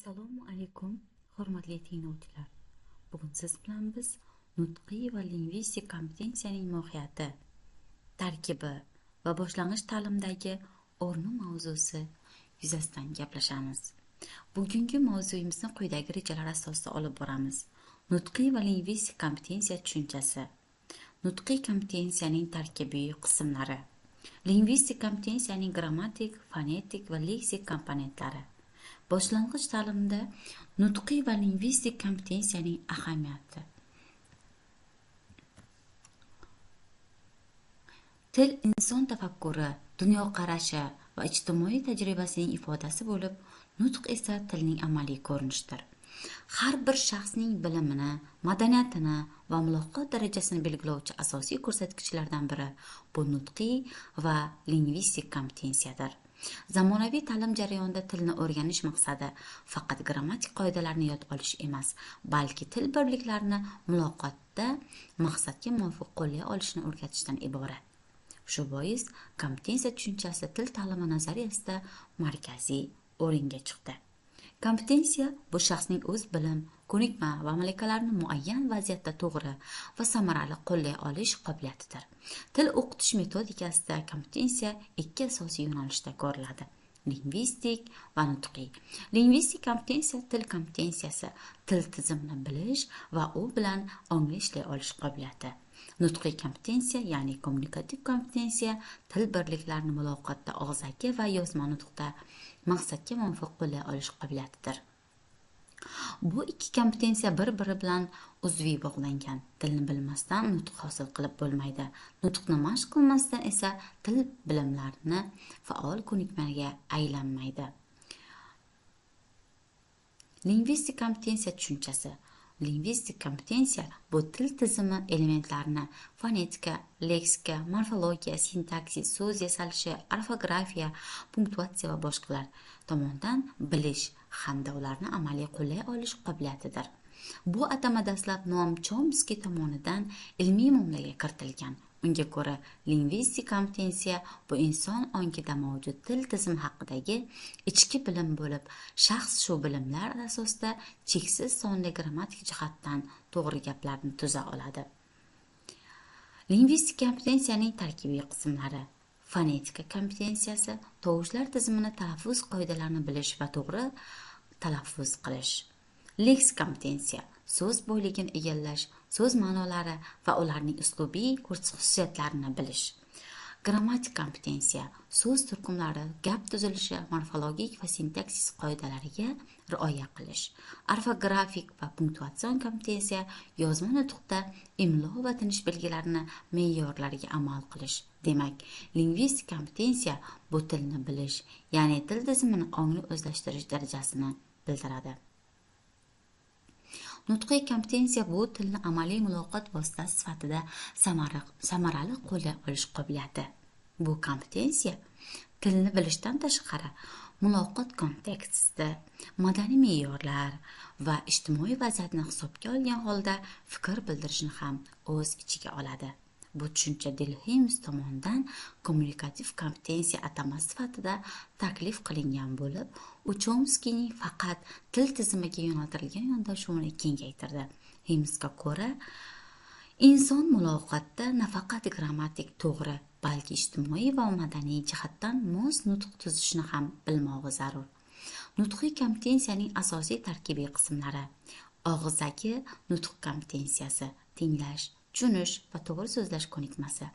Assalomu alaykum, hurmatli tinglovchilar. Bugun siz bilan biz nutqiy va lingvistik kompetensiyaning mohiyati, tarkibi va boshlang'ich ta'limdagi o'rni mavzusi yuzasidan gaplashamiz. Bugungi mavzuyimizni quyidagi rejalar asosida olib boramiz. Nutqiy va lingvistik kompetensiya tushunchasi. Nutqiy kompetensiyaning tarkibiy qismlari. Lingvistik kompetensiyaning grammatik, fonetik va leksik komponentlari. Boshlang'ich ta'limda nutqiy va lingvistik kompetensiyaning ahamiyati. Til inson tafakkuri, dunyoqarashi va ijtimoiy tajribasining ifodasi bo'lib, nutq esa tilning amaliy ko'rinishidir. Har bir shaxsning bilimini, madaniyatini va muloqot darajasini belgilovchi asosiy ko'rsatkichlardan biri bu nutqiy va lingvistik kompetensiyadir. Zamonaviy ta'lim jarayonida tilni o'rganish maqsadi faqat grammatik qoidalarni yod olish emas, balki til birliklarini muloqotda maqsadga muvofiq qo'llay olishni o'rgatishdan iborat. Shu bois kompetensiya tushunchasi til ta'limi nazariyasida markaziy o'ringa chiqdi. Kompetensiya bu shaxsning o'z bilim, ko'nikma va malakalarini muayyan vaziyatda to'g'ri va samarali qo'llay olish qobiliyatidir. Til o'qitish metodikasida kompetensiya ikki asosiy yo'nalishda ko'riladi: lingvistik va nutqiy. Lingvistik kompetensiya til kompetensiyasi, til tizimini bilish va u bilan ongli ishlay olish qobiliyati. Nutqiy kompetensiya, ya'ni kommunikativ kompetensiya, til birliklarini muloqotda og'zaki va yozma nutqda maqsadga muvofiq qo'llay olish qobiliyatidir. Bu ikki kompetensiya bir-biri bilan uzviy bog'langan. Tilni bilmasdan nutq hosil qilib bo'lmaydi. Nutqni mashq qilmasdan esa til bilimlarini faol ko'nikmaga aylanmaydi. Lingvistik kompetensiya tushunchasi. Lingvistik kompetensiya bu til tizimi elementlarini fonetika, leksika, morfologiya, sintaksis, so'z yasalishi, orfografiya, punktuatsiya va boshqalar tomonidan bilish hamda ularni amaliy qo'llay olish qobiliyatidir. Bu atama dastlab Noam Chomsky tomonidan ilmiy muomalaga kiritilgan. Unga ko'ra, lingvistik kompetensiya bu inson ongida mavjud til tizimi haqidagi ichki bilim bo'lib, shaxs shu bilimlar asosida cheksiz sonli grammatik jihatdan to'g'ri gaplarni tuza oladi. Lingvistik kompetensiyaning tarkibiy qismlari. Fonetika kompetensiyasi tovushlar tizimini, talaffuz qoidalarini bilish va to'g'ri talaffuz qilish. Leksik kompetensiya so'z boyligini egallash, so'z ma'nolari va ularning uslubiy xususiyatlarini bilish. Grammatik kompetensiya so'z turkumlari, gap tuzilishi, morfologik va sintaksis qoidalariga rioya qilish. Orfografik va punktuatsion kompetensiya yozma nutqda imlo va tinish belgilarini me'yorlariga amal qilish. Demak, lingvistik kompetensiya bu tilni bilish, ya'ni til tizimini ongli o'zlashtirish darajasini bildiradi. Nutqiy kompetensiya bu tilni amaliy muloqot vositasi sifatida samarali qo'llay olish qobiliyati. Bu kompetensiya tilni bilishdan tashqari muloqot kontekstida madaniy me'yorlar va ijtimoiy vaziyatni hisobga olgan holda fikr bildirishni ham o'z ichiga oladi. Bu tushuncha Delheim tomonidan kommunikativ kompetensiya atamasi sifatida taklif qilingan bo'lib, u Chomskyning faqat til tizimiga yo'naltirilgan yondashuvini kengaytirdi. Himsga ko'ra, inson muloqotda nafaqat grammatik to'g'ri, balki ijtimoiy va madaniy jihatdan mos nutq tuzishni ham bilmog'i zarur. Nutqiy kompetensiyaning asosiy tarkibiy qismlari. Og'zaki nutq kompetensiyasi, tinglash, tushunish va to'g'ri so'zlash ko'nikmasi.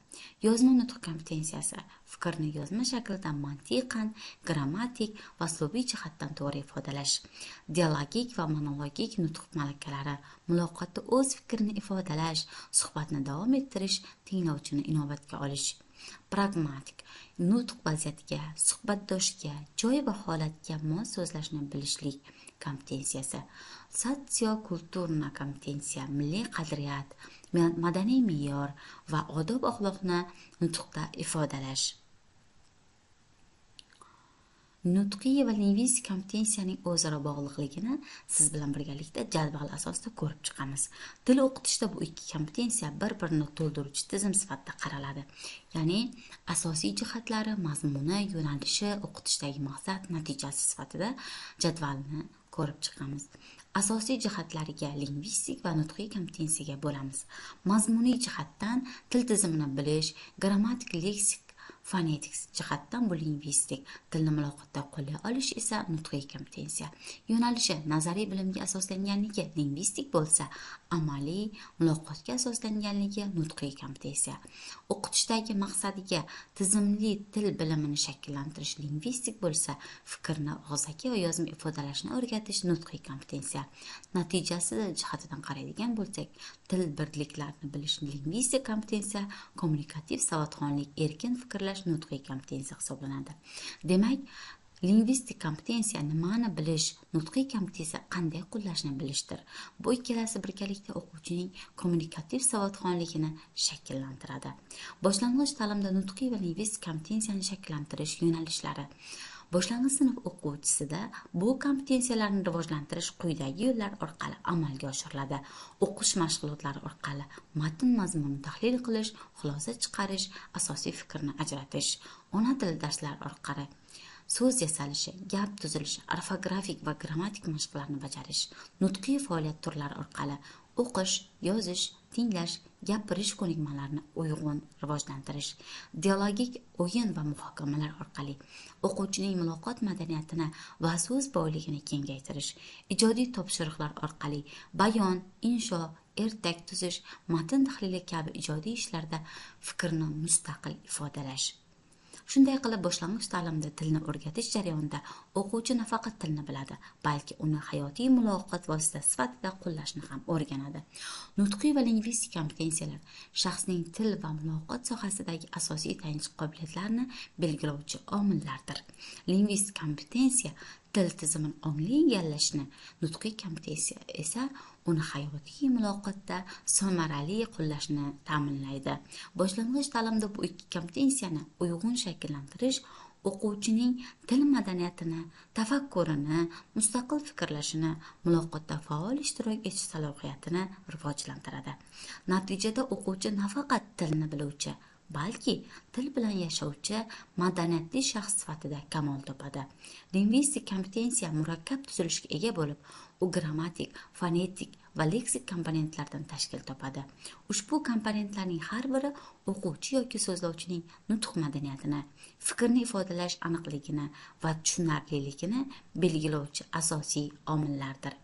Yozma nutq kompetensiyasi, fikrni yozma shaklda mantiqan, grammatik va uslubiy jihatdan to'g'ri ifodalash. Dialogik va monologik nutq malakalari, muloqotda o'z fikrini ifodalash, suhbatni davom ettirish, tinglovchini inobatga olish. Pragmatik nutq vaziyatiga, suhbatdoshga, joy va holatga mos so'zlashni bilishlik kompetensiyasi. Sotsiokulturna kompetensiya, milliy qadriyat, madaniy me'yor va odob-axloqni nutqda ifodalash. Nutqiy va lingvistik kompetensiyaning o'zaro bog'liqligini siz bilan birgalikda jadval asosida ko'rib chiqamiz. Til o'qitishda bu ikki kompetensiya bir-birini to'ldiruvchi tizim sifatida qaraladi. Ya'ni asosiy jihatlari, mazmuni, yo'nalishi, o'qitishdagi maqsad, natijasi sifatida jadvalni ko'rib chiqamiz. Asosiy jihatlariga lingvistik va nutqiy kompetensiyaga bo'lamiz. Mazmuniy jihatdan til tizimini bilish, grammatik, leksik, fonetik jihatdan bu lingvistik, tilni muloqotda qo'llay olish esa nutqiy kompetensiya. Yo'nalishi nazariy bilimga asoslanganligi lingvistik bo'lsa, amaliy muloqotga asoslanganligi nutqiy kompetensiya. O'qitishdagi maqsadiga tizimli til bilimini shakllantirish lingvistik bo'lsa, fikrni og'zaki va yozma ifodalashni o'rgatish nutqiy kompetensiya. Natijasi jihatidan qaraydigan bo'lsak, til birliklarini bilish lingvistik kompetensiya, kommunikativ savodxonlik, erkin fikrlash nutqiy kompetensiya hisoblanadi. Demak, lingvistik kompetensiya nimani bilish, nutqiy kompetensiya qanday qo'llashni bilishdir. Bu ikkalasi birgalikda o'quvchining kommunikativ savodxonligini shakllantiradi. Boshlang'ich ta'limda nutqiy va lingvistik kompetensiyani shakllantirish yo'nalishlari. Boshlang'ich sinf o'quvchisida bu kompetensiyalarni rivojlantirish quyidagi yo'llar orqali amalga oshiriladi. O'qish mashg'ulotlari orqali matn mazmunini tahlil qilish, xulosa chiqarish, asosiy fikrni ajratish. Ona tili darslari orqali so'z yasalishi, gap tuzilishi, orfografik va grammatik mashqlarni bajarish. Nutqiy faoliyat turlari orqali o'qish, yozish, tinglash, gapirish ko'nikmalarini uyg'un rivojlantirish. Dialogik o'yin va muhokamalar orqali o'quvchining muloqot madaniyatini va so'z boyligini kengaytirish. Ijodiy topshiriqlar orqali bayon, insho, ertak tuzish, matn tahlili kabi ijodiy ishlarda fikrni mustaqil ifodalash. Shunday qilib, boshlang'ich ta'limda tilni o'rgatish jarayonida o'quvchi nafaqat tilni biladi, balki uni hayotiy muloqot vositasi sifatida qo'llashni ham o'rganadi. Nutqiy va lingvistik kompetensiyalar shaxsning til va muloqot sohasidagi asosiy tayanch qobiliyatlarini belgilovchi omillardir. Lingvistik kompetensiya til tizimini ongli egallashni, nutqiy kompetensiya esa uni hayotiy muloqotda samarali qo'llashni ta'minlaydi. Boshlang'ich ta'limda bu ikki kompetensiyani uyg'un shakllantirish o'quvchining til madaniyatini, tafakkurini, mustaqil fikrlashini, muloqotda faol ishtirok etish salohiyatini rivojlantiradi. Natijada o'quvchi nafaqat tilni biluvchi, balki til bilan yashovchi madaniyatli shaxs sifatida kamol topadi. Lingvistik kompetensiya murakkab tuzilishga ega bo'lib, u grammatik, fonetik va leksik komponentlardan tashkil topadi. Ushbu komponentlarning har biri o'quvchi yoki so'zlovchining nutq madaniyatini, fikrni ifodalash aniqligini va tushunarliligini belgilovchi asosiy omillardir.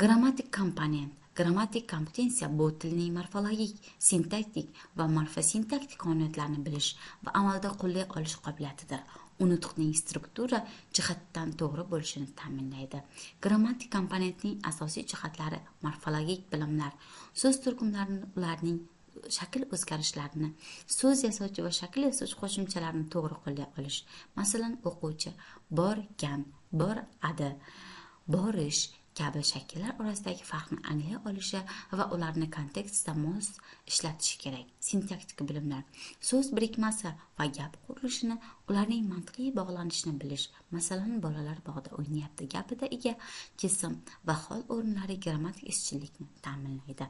Grammatik komponent. Grammatik kompetensiya bu tilning morfologik, sintaktik va morfosintaktik qonuniyatlarini bilish va amalda qo'llay olish qobiliyatidir. U nutqning struktura jihatdan to'g'ri bo'lishini ta'minlaydi. Grammatik komponentning asosiy jihatlari morfologik bilimlar, so'z turkumlarini, ularning shakl o'zgarishlarini, so'z yasovchi va shakl yasovchi qo'shimchalarni to'g'ri qo'llay olish. Masalan, o'quvchi borgan, boradi, borish kabi shakllar orasidagi farqni anglay olishi va ularni kontekstda mos ishlatishi kerak. Sintaktik bilimlar, so'z birikmasi va gap qurilishini, ularning mantiqiy bog'lanishini bilish. Masalan, bolalar bog'da o'ynayapti gapida ega, kesim va hol o'rinlari grammatik izchillikni ta'minlaydi.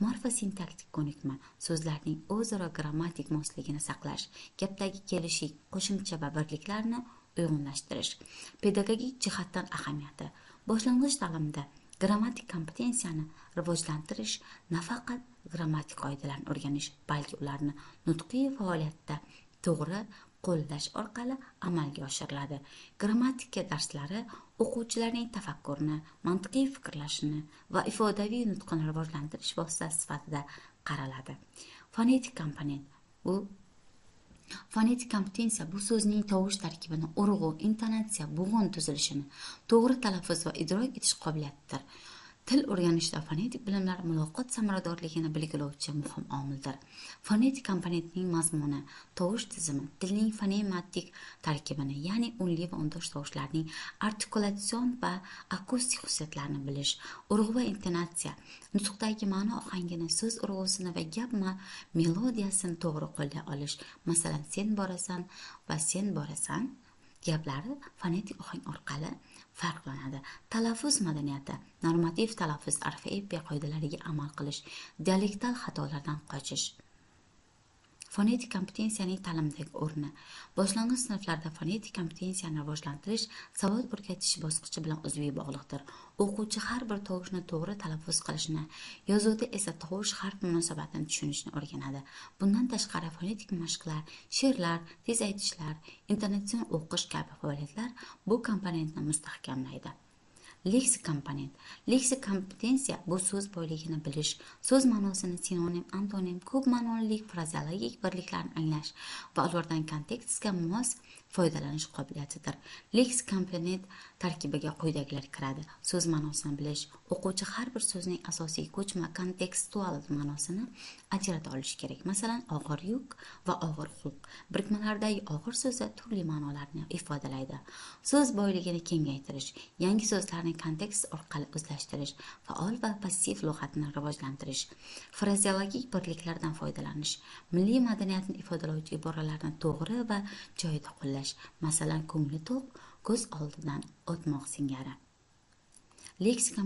Morfosintaktik ko'nikma, so'zlarning o'zaro grammatik mosligini saqlash, gapdagi kelishik, qo'shimcha va birliklarni uyg'unlashtirish. Pedagogik jihatdan ahamiyati. Boshlang'ich ta'limda grammatik kompetensiyani rivojlantirish nafaqat grammatik qoidalarni o'rganish, balki ularni nutqiy faoliyatda to'g'ri qo'llash orqali amalga oshiriladi. Grammatika darslari o'quvchilarning tafakkurini, mantiqiy fikrlashini va ifodaviy nutqini rivojlantirish vositasi sifatida qaraladi. Fonetik komponent. Fonetik kompetensiya bu so'zning tovush tarkibini, urg'u, intonatsiya, bo'g'in tuzilishini to'g'ri talaffuz va idrok etish qobiliyatidir. Til o'rganishda fonetik bilimlar muloqot samaradorligini belgilovchi muhim omildir. Fonetik komponentning mazmuni, tovush tizimi, tilning fonematik tarkibini, ya'ni unli va undosh tovushlarning artikulyatsion va akustik xususiyatlarini bilish, urg'u va intonatsiya, nutqdagi ma'no ohangini, so'z urg'usini va gap melodiyasini to'g'ri qo'llay olish. Masalan, sen borasan va sen borasan gaplari fonetik ohang orqali farqlanadi. Talaffuz madaniyati, normativ talaffuz, orfoepiya qoidalariga amal qilish, dialektal xatolardan qochish. Fonetik kompetensiyaning ta'limdagi o'rni. Boshlang'ich sinflarda fonetik kompetensiyani rivojlantirish savod o'rgatish bosqichi bilan uzviy bog'liqdir. O'quvchi har bir tovushni to'g'ri talaffuz qilishni, yozuvda esa tovush harf munosabatini tushunishni o'rganadi. Bundan tashqari fonetik mashqlar, she'rlar, tez aytishlar, intonatsion o'qish kabi faoliyatlar bu komponentni mustahkamlaydi. Leksik komponent. Leksik kompetensiya bu so'z boyligini bilish, so'z ma'nosini, sinonim, antonim, ko'p ma'nolilik, frazeologik birliklarni anglash va ulardan kontekstga mos foydalanish qobiliyatidir. Leksik komponent tarkibiga quyidagilar kiradi: so'z ma'nosini bilish. O'quvchi har bir so'zning asosiy ko'chma kontekstual ma'nosini ajrata olishi kerak. Masalan, og'ir yuk va og'ir xulq birikmalaridagi og'ir so'zlar turli ma'nolarni ifodalaydi. So'z boyligini kengaytirish, yangi so'zlarni kontekst orqali o'zlashtirish, faol va passiv lug'atni rivojlantirish, frazeologik birliklardan foydalanish, milliy madaniyatni ifodalovchi iboralarni to'g'ri va joyida qo'llash. Masalan, ko'ngli to'q, ko'z oldidan o'tmoq singari. Leksik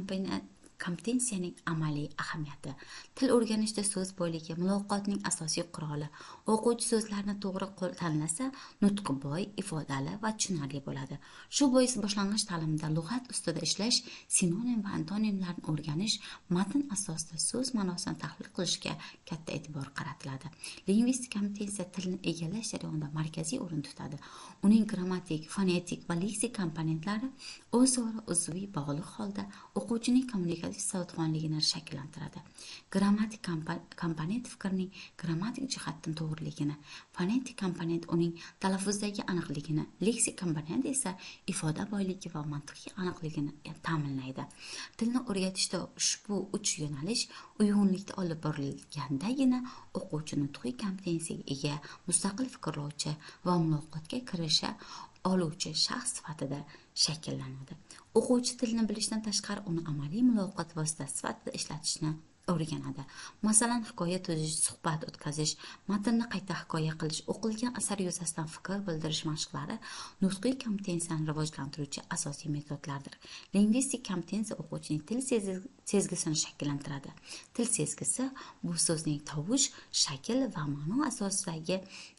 kompetensiyaning amaliy ahamiyati. Til o'rganishda so'z boyligi muloqotning asosiy quroli. O'quvchi so'zlarni to'g'ri tanlasa, nutqi boy, ifodali va tushunarli bo'ladi. Shu bois boshlang'ich ta'limda lug'at ustida ishlash, sinonim va antonimlarni o'rganish, matn asosida so'z ma'nosini tahlil qilishga katta e'tibor qaratiladi. Lingvistik kompetensiya tilni egallash jarayonida markaziy o'rin tutadi. Uning grammatik, fonetik va leksik komponentlari o'zaro uzviy bog'liq holda o'quvchining kommunikativ savodxonligini shakllantiradi. Grammatik komponent fikrning grammatik jihatdan to'g'riligini, fonetik komponent uning talaffuzdagi aniqligini, leksik komponent esa ifoda boyligi va mantiqiy aniqligini ta'minlaydi. Tilni o'rgatishda ushbu uch yo'nalish uyg'unlikda olib borilgandagina o'quvchi nutqiy kompetensiyaga ega, mustaqil fikrlovchi va muloqotga kirisha oluvchi shaxs sifatida shakllanadi. O'quvchi tilni bilishdan tashqari uni amaliy muloqot vositasi sifatida ishlatishni o'rganadi. Masalan, hikoya tuzish, suhbat o'tkazish, matnni qayta hikoya qilish, o'qilgan asar yuzasidan fikr bildirish mashqlari nutqiy kompetensiyani rivojlantiruvchi asosiy metodlardir. Lingvistik kompetensiya o'quvchining til sezgisini shakllantiradi. Til sezgisi bu so'zning tovush, shakl va ma'no asosidagi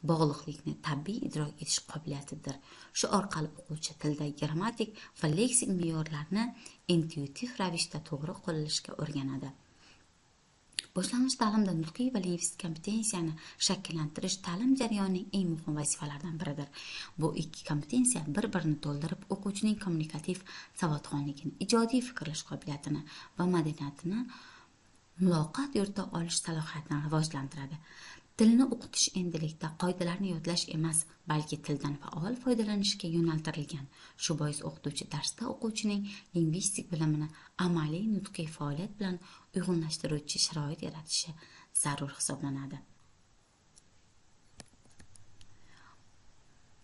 bog'liqlikni tabiiy idrok etish qobiliyatidir. Shu orqali o'quvchi tildagi grammatik va leksik me'yorlarni intuitiv ravishda to'g'ri qo'llashga o'rganadi. Boshlang'ich ta'limda nutqiy va lingvistik kompetensiyani shakllantirish ta'lim jarayonining eng muhim vazifalaridan biridir. Bu ikki kompetensiya bir-birini to'ldirib, o'quvchining kommunikativ savodxonligini, ijodiy fikrlash qobiliyatini va madaniyatini, muloqot yurita olish salohiyatini rivojlantiradi. Tilni o'qitish endilikda qoidalarni yodlash emas, balki tildan faol foydalanishga yo'naltirilgan. Shu bois o'qituvchi darsda o'quvchining lingvistik bilimini amaliy nutqiy faoliyat bilan uyg'unlashtiruvchi sharoit yaratishi zarur hisoblanadi.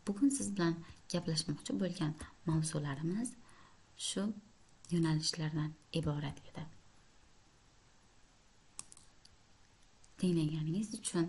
Bugun siz bilan gaplashmoqchi bo'lgan mavzularimiz shu yo'nalishlardan iborat edi. Dinlaganingiz uchun